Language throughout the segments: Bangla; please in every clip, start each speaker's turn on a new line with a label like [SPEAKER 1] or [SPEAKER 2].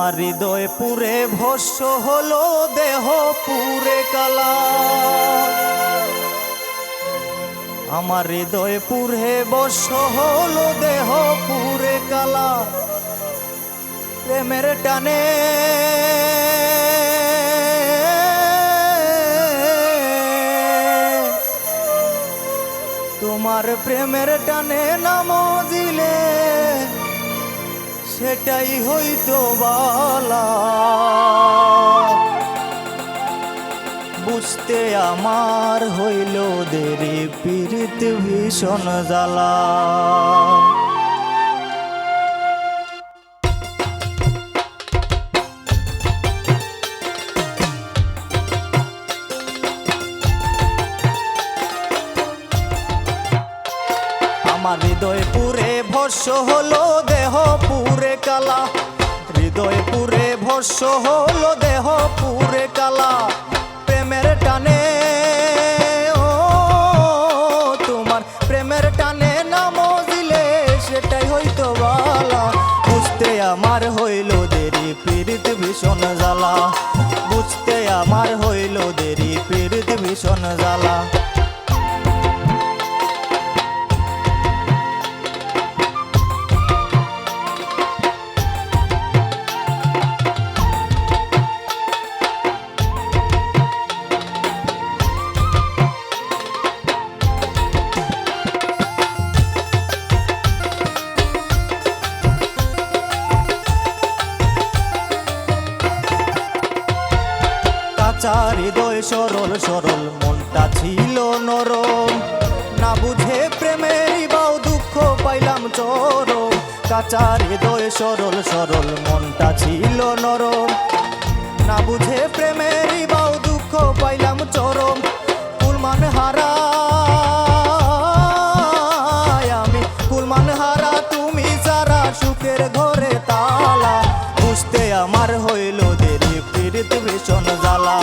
[SPEAKER 1] আমার হৃদয় পুরে ভস্য হলো, দেহ পুরে কালা। আমার হৃদয় পুরে ভস্য হলো, দেহ পুরে কালা। প্রেমের টানে তোমার প্রেমের টানে নাম দিলে সেটাই হইতো বালা। বুঝতে আমার হইল দেরি, পীড়িত ভীষণ জ্বালা। আমার হৃদয় পুরে ভস্য হলো, দেহ পুরে কালা। হৃদয় পুরে ভস্য হলো, দেহ পুরে কালা। প্রেমের টানে ও তোমার প্রেমের টানে নাম দিলে সেটাই হইতো বালা। বুঝতে আমার হইল দেরি, পীড়িত ভীষণ জ্বালা। বুঝতে আমার হইল দেরি, পীড়িত ভীষণ জ্বালা। হৃদয় সরল সরল, মনটা ছিল নরম। না বুঝে প্রেমেরই বাউ, দুঃখ পাইলাম চরম। কাঁচা হৃদয় সরল সরল, মনটা ছিল নরম। না বুঝে প্রেমেরই বাউ, দুঃখ পাইলাম চরম। কুলমান হারা আমি, কুলমান হারা তুমি যারা, সুখের ঘরে তালা। বুঝতে আমার হইল দেরি, পীড়িত ভীষণ জ্বালা।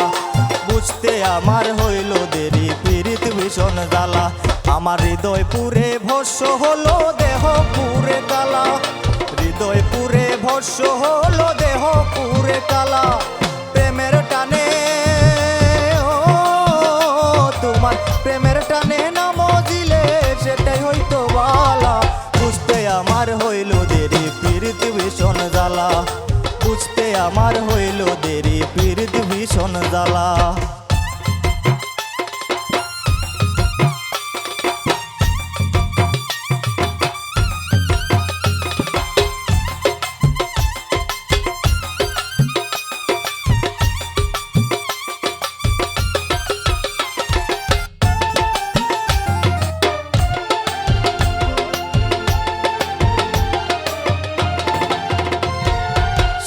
[SPEAKER 1] বুঝতে আমার হইল দেরি, পীড়িত ভীষণ জ্বালা। আমার হৃদয় পুরে ভস্য হলো, দেহ পুরে কালা। হৃদয় পুরে ভস্য হলো, দেহ পুরে কালা। প্রেমের টানে ও তোমার প্রেমের টানে নাম দিলে সেটাই হইতো বালা। বুঝতে আমার হইল দেরি, পীড়িত ভীষণ জ্বালা। বুঝতে আমার হইল দেরি, পীড়িত ভীষণ জ্বালা।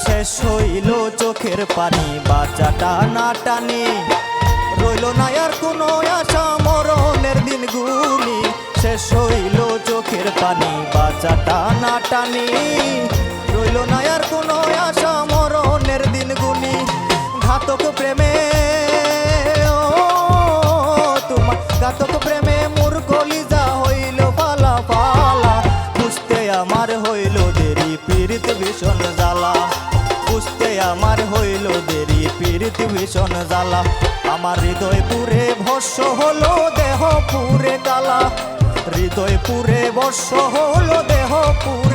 [SPEAKER 1] শেষ হইল চোখের পানি, বাঁচা টানা টানি। রইল না আর কোনো আশা, মরণের দিন গুনি। শেষ হইল চোখের পানি, বাঁচা টানা টানি। রইল না আর কোনো আশা, মরণের দিন গুনি। ঘাতক প্রেমে ও তোমার ঘাতক প্রেমে মোর কলিজা হইল পালা পালা। বুঝতে আমার হইল দেরি, পীড়িত ভীষণ জ্বালা। বুঝতে আমার হইল দেরি, পীড়িত ভীষণ জ্বালা। আমার হৃদয় পুরে ভস্য হলো, দেহ পুরে কালা। হৃদয় পুরে ভস্য হলো, দেহ পুরে